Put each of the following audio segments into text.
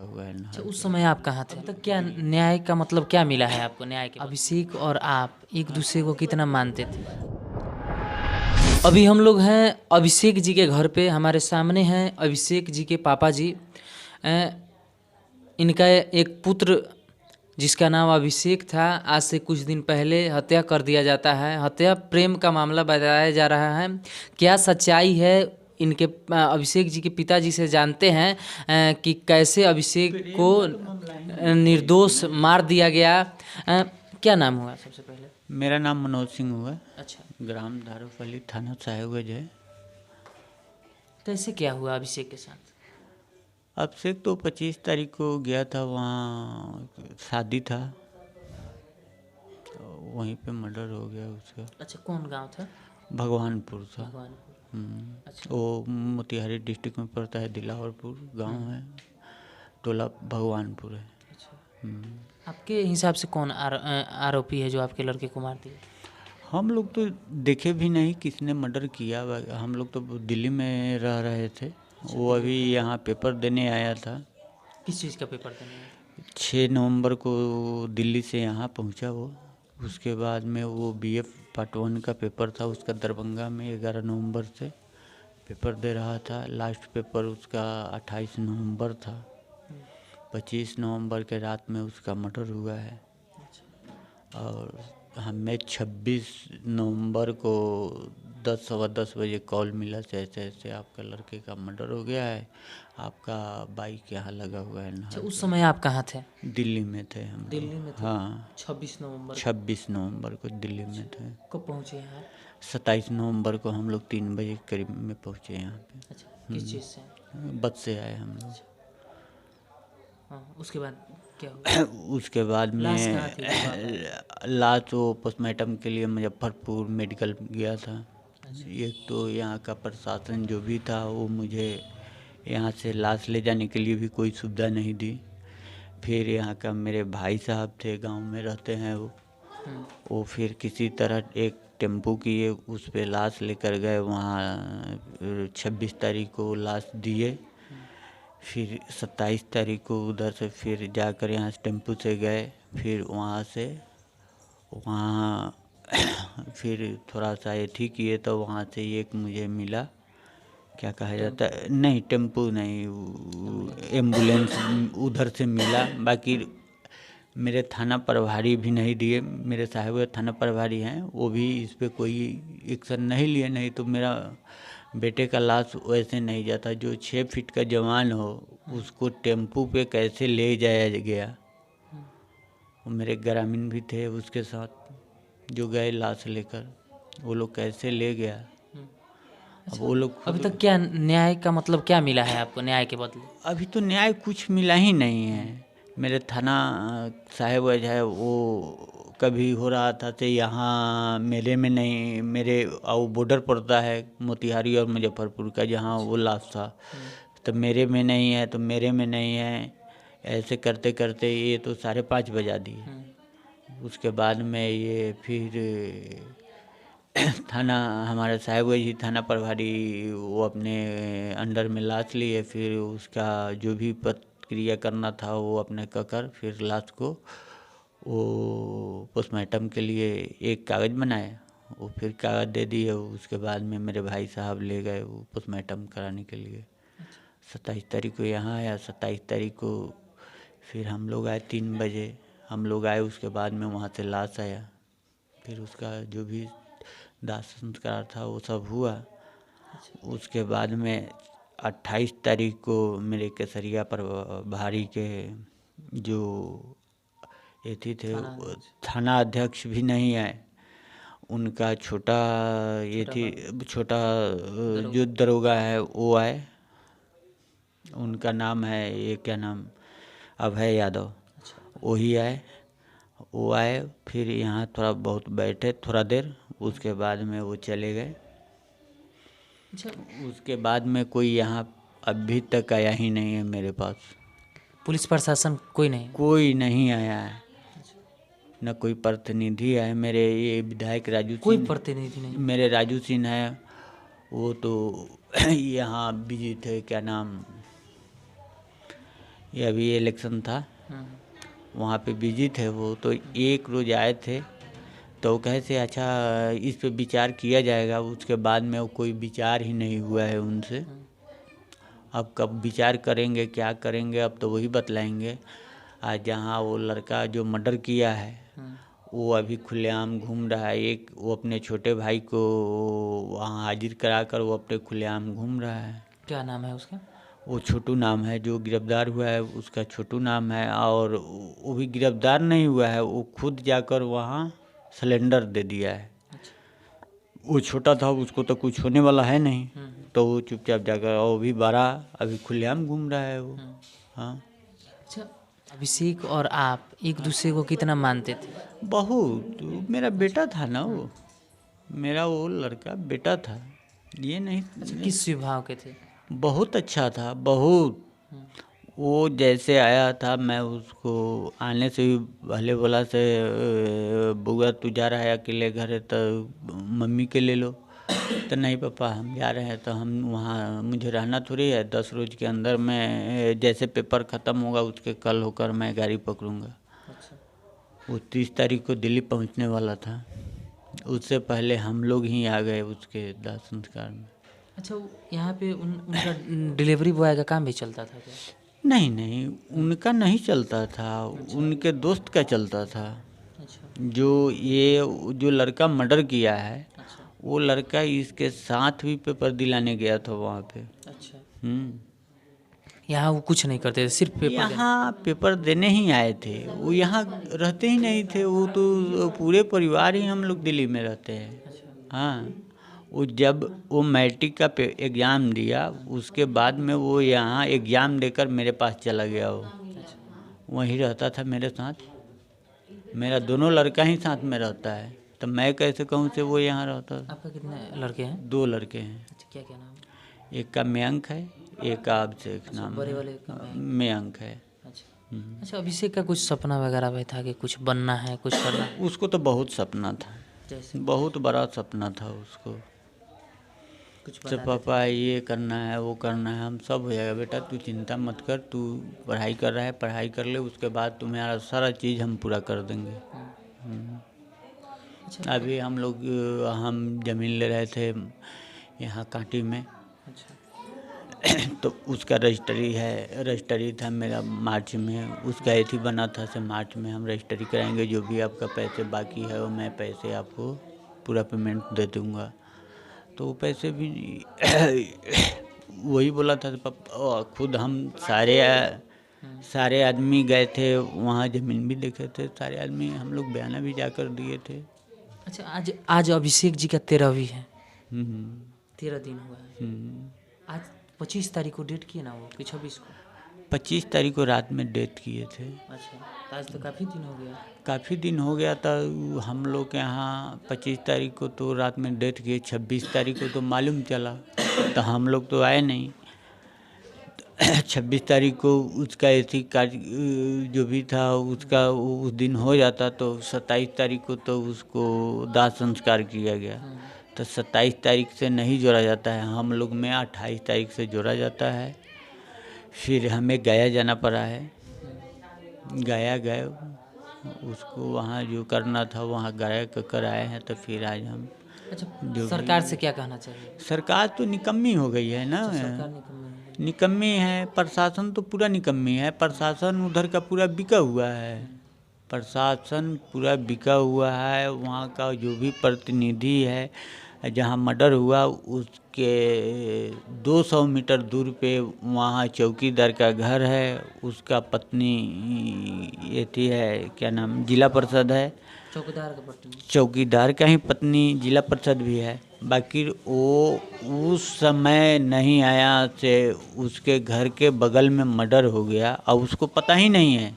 हुआ है अच्छा, नहर उस पे। समय आप कहाँ थे? अब तक क्या न्याय का मतलब क्या मिला है आपको न्याय के? अभिषेक और आप एक दूसरे को कितना मानते थे? अभी हम लोग हैं अभिषेक जी के घर पे, हमारे सामने हैं अभिषेक जी के पापा जी। इनका एक पुत्र जिसका नाम अभिषेक था, आज से कुछ दिन पहले हत्या कर दिया जाता है। हत्या प्रेम का मामला बताया जा रहा है। क्या सच्चाई है इनके अभिषेक जी के पिताजी से जानते हैं कि कैसे अभिषेक को निर्दोष मार दिया गया। क्या नाम हुआ सबसे पहले? मेरा नाम मनोज सिंह हुआ, अच्छा, ग्राम दारूफली, थाना साहेबगंज है। कैसे क्या हुआ अभिषेक के साथ? अभिषेक तो 25 तारीख को गया था, वहाँ शादी था, तो वहीं पे मर्डर हो गया उसका। अच्छा, कौन गांव था? भगवानपुर था। भगवानपुर। अच्छा। वो मोतिहारी डिस्ट्रिक्ट में पड़ता है, दिलावरपुर गांव है, टोला भगवानपुर है। अच्छा, आपके हिसाब से कौन आरोपी है जो आपके लड़के को मार दिया? हम लोग तो देखे भी नहीं किसने मर्डर किया। हम लोग तो दिल्ली में रह रहे थे। वो अभी यहाँ पेपर देने आया था। किस चीज़ का पेपर देने आए? 6 नवंबर को दिल्ली से यहाँ पहुँचा वो। उसके बाद में वो बीएफ पार्ट 1 का पेपर था उसका, दरभंगा में 11 नवंबर से पेपर दे रहा था। लास्ट पेपर उसका 28 नवंबर था। 25 नवंबर के रात में उसका मर्डर हुआ है। और हमें 26 नवंबर को 10 सवा 10 बजे कॉल मिला, ऐसे ऐसे आपका लड़के का मर्डर हो गया है, आपका बाइक यहाँ लगा हुआ है अच्छा, नहर उस पे। समय आप कहाँ थे? दिल्ली में थे हम लोग। दिल्ली में थे? हाँ, 26 नवंबर। 26 नवंबर को दिल्ली में थे। कब पहुँचे यहाँ? 27 नवंबर को हम लोग 3 बजे के करीब में पहुँचे यहाँ पे। अच्छा, किस चीज़ से? बस से आए हम लोग। हाँ, उसके बाद क्या हुआ? उसके बाद लाश कहाँ में थी जब आप आए? लाश वो पोस्टमार्टम के लिए मुजफ्फरपुर मेडिकल गया था। एक तो यहाँ का प्रशासन जो भी था वो मुझे यहाँ से लाश ले जाने के लिए भी कोई सुविधा नहीं दी। फिर यहाँ का मेरे भाई साहब थे, गांव में रहते हैं वो फिर किसी तरह एक टेम्पो किए, उस पे लाश लेकर गए वहाँ। 26 तारीख को लाश दिए। फिर 27 तारीख को उधर से फिर जाकर यहाँ से टेम्पो से गए। फिर वहाँ से वहाँ फिर थोड़ा सा एथी किए तो वहाँ से एक मुझे मिला, क्या कहा जाता है, नहीं टेम्पो नहीं, एम्बुलेंस उधर से मिला। बाकी मेरे थाना प्रभारी भी नहीं दिए, मेरे साहब थाना प्रभारी हैं, वो भी इस पे कोई एक्शन नहीं लिए। नहीं तो मेरा बेटे का लाश वैसे नहीं जाता। जो 6 फीट का जवान हो उसको टेम्पू पे कैसे ले जाया गया। वो मेरे ग्रामीण भी थे उसके साथ जो गए लाश लेकर, वो लोग कैसे ले गया। अब वो लोग अभी तक क्या न्याय का मतलब क्या मिला है आपको न्याय के बदले? अभी तो न्याय कुछ मिला ही नहीं है। मेरे थाना साहेब है वो कभी हो रहा था तो यहाँ मेरे में नहीं, मेरे वो बॉर्डर पड़ता है मोतिहारी और मुजफ्फरपुर का, जहाँ वो लाश था, तो मेरे में नहीं है तो मेरे में नहीं है। ऐसे करते करते ये तो 5:30 बजा दिए। उसके बाद में ये फिर थाना हमारे साहेबगंज ही थाना प्रभारी वो अपने अंडर में लाश लिए। फिर उसका जो भी प्रक्रिया करना था वो अपने कर फिर लाश को वो पोस्टमार्टम के लिए एक कागज़ बनाए, वो फिर कागज़ दे दिए। उसके बाद में मेरे भाई साहब ले गए वो पोस्टमार्टम कराने के लिए। 27 तारीख को यहाँ आया, 27 तारीख को फिर हम लोग आए 3 बजे। हम लोग आए, उसके बाद में वहाँ से लाश आया। फिर उसका जो भी दाह संस्कार था वो सब हुआ। उसके बाद में 28 तारीख को मेरे केसरिया पर भारी के जो एथी थे, थाना अध्यक्ष भी नहीं आए, उनका छोटा ये थी छोटा जो दरोगा है वो आए। उनका नाम है ये क्या नाम, अभय यादव, वही आए। वो आए फिर यहाँ थोड़ा बहुत बैठे थोड़ा देर, उसके बाद में वो चले गए। उसके बाद में कोई यहाँ अभी तक आया ही नहीं है मेरे पास। पुलिस प्रशासन कोई नहीं? कोई नहीं आया है, न कोई प्रतिनिधि है। मेरे ये विधायक राजू कोई सिंह, प्रतिनिधि नहीं? मेरे राजू सिंह है, वो तो यहाँ बिजी थे, क्या नाम, ये अभी इलेक्शन था, वहाँ पे बिजी थे वो, तो एक रोज आए थे तो वो कहे थे अच्छा इस पे विचार किया जाएगा। उसके बाद में वो कोई विचार ही नहीं हुआ है उनसे। अब कब विचार करेंगे क्या करेंगे अब तो वही बतलाएंगे। आज जहाँ वो लड़का जो मर्डर किया है वो अभी खुलेआम घूम रहा है। एक वो अपने छोटे भाई को वहाँ हाजिर करा कर वो अपने खुलेआम घूम रहा है। क्या नाम है उसका? वो छोटू नाम है, जो गिरफ्तार हुआ है उसका छोटू नाम है। और वो भी गिरफ्तार नहीं हुआ है, वो खुद जाकर वहाँ सिलेंडर दे दिया है। वो छोटा था, उसको तो कुछ होने वाला है नहीं, तो वो चुपचाप जाकर, और भी बड़ा अभी खुलेआम घूम रहा है वो। हाँ, अच्छा, अभिषेक और आप एक दूसरे को कितना मानते थे? बहुत। मेरा बेटा था ना वो, मेरा वो लड़का बेटा था, ये नहीं। अच्छा, किस स्वभाव के थे? बहुत अच्छा था, बहुत। वो जैसे आया था मैं उसको आने से ही भले बोला से बुआ तू जा रहा है अकेले घर तो मम्मी के ले लो। तो नहीं पापा हम जा रहे हैं, तो हम वहाँ मुझे रहना थोड़ी है, 10 रोज के अंदर मैं जैसे पेपर ख़त्म होगा उसके कल होकर मैं गाड़ी पकड़ूंगा। अच्छा, वो 30 तारीख को दिल्ली पहुँचने वाला था, उससे पहले हम लोग ही आ गए उसके दाह संस्कार में। अच्छा, यहाँ पे उनका डिलीवरी बॉय का काम भी चलता था क्या? नहीं नहीं, उनका नहीं चलता था, उनके दोस्त का चलता था। अच्छा, जो लड़का मर्डर किया है अच्छा, वो लड़का इसके साथ भी पेपर दिलाने गया था वहाँ पे। अच्छा। हम्म। यहाँ वो कुछ नहीं करते थे, सिर्फ पेपर देना। यहाँ पेपर देने ही आए थे, वो यहाँ रहते ही नहीं थे। वो तो पूरे परिवार ही हम लोग दिल्ली में रहते हैं। अच्छा, हाँ, वो जब वो मैट्रिक का एग्ज़ाम दिया उसके बाद में वो यहाँ एग्ज़ाम देकर मेरे पास चला गया। वो अच्छा, वहीं रहता था मेरे साथ। मेरा दोनों लड़का ही साथ में रहता है, तो मैं कैसे कहूँ से वो यहाँ रहता। आपका कितने लड़के हैं? 2 लड़के हैं, अच्छा, क्या क्या नाम है? एक का मयंक है, एक का अभिषेक नाम बड़े है। वाले का मयंक। मयंक है। अच्छा, अच्छा, अभिषेक का कुछ सपना वगैरह भी था कि कुछ बनना है, कुछ करना है? उसको तो बहुत सपना था, जैसे बहुत बड़ा सपना था उसको। कुछ तो बता पापा ये करना है वो करना है, हम सब हो जाएगा बेटा, तू चिंता मत कर, तू पढ़ाई कर रहा है पढ़ाई कर ले, उसके बाद तुम्हारा सारा चीज़ हम पूरा कर देंगे। अच्छा, अभी हम लोग हम ज़मीन ले रहे थे यहाँ कांटी में, अच्छा, तो उसका रजिस्ट्री था मेरा मार्च में, उसका एथी बना था से मार्च में हम रजिस्ट्री कराएंगे, जो भी आपका पैसे बाकी है वो मैं पैसे आपको पूरा पेमेंट दे दूँगा। तो वो पैसे भी वही बोला था तो पापा खुद हम सारे आदमी गए थे वहाँ, ज़मीन भी देखे थे, सारे आदमी हम लोग बयाना भी जाकर दिए थे। अच्छा, आज आज अभिषेक जी का 13वीं है, हम्म, 13 दिन हुआ है। हम्म। आज 25 तारीख को डेट किए ना वो कि 26 को? 25 तारीख को रात में डेथ किए थे। अच्छा, तो आज तो काफ़ी दिन हो गया। काफ़ी दिन हो गया था। हम लोग के यहाँ 25 तारीख को तो रात में डेथ किए, 26 तारीख को तो मालूम चला, तो हम लोग तो आए नहीं। 26 तारीख को उसका ऐसी कार्य जो भी था उसका उस दिन हो जाता, तो 27 तारीख को तो उसको दाह संस्कार किया गया। तो 27 तारीख से नहीं जोड़ा जाता है, हम लोग में 28 तारीख से जोड़ा जाता है। फिर हमें गया जाना पड़ा है, गया गए, उसको वहाँ जो करना था वहाँ गया कर आए हैं। तो फिर आज हम अच्छा, सरकार से क्या कहना चाहिए? सरकार तो निकम्मी हो गई है ना, सरकार निकम्मी निकम्मी है। प्रशासन तो पूरा निकम्मी है, प्रशासन उधर का पूरा बिका हुआ है, प्रशासन पूरा बिका हुआ है। वहाँ का जो भी प्रतिनिधि है, जहाँ मर्डर हुआ उसके 200 मीटर दूर पे वहाँ चौकीदार का घर है, उसका पत्नी ये थी है क्या नाम, जिला परिषद है, चौकीदार का पट्टी। चौकीदार का ही पत्नी जिला परिषद भी है। बाकी वो उस समय नहीं आया से उसके घर के बगल में मर्डर हो गया और उसको पता ही नहीं है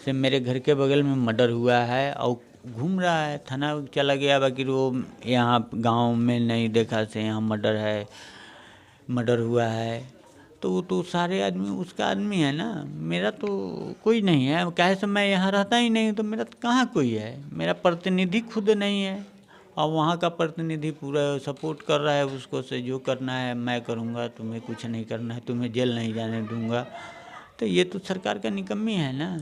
से मेरे घर के बगल में मर्डर हुआ है, और घूम रहा है, थाना चला गया। बाकी वो यहाँ गांव में नहीं देखा से यहाँ मर्डर हुआ है। तो वो तो सारे आदमी उसका आदमी है ना, मेरा तो कोई नहीं है। काहे से मैं यहाँ रहता ही नहीं, तो मेरा तो कहाँ कोई है, मेरा प्रतिनिधि खुद नहीं है। और वहाँ का प्रतिनिधि पूरा सपोर्ट कर रहा है उसको से जो करना है मैं करूँगा, तुम्हें कुछ नहीं करना है, तुम्हें जेल नहीं जाने दूँगा। तो ये तो सरकार का निकम्मी है ना।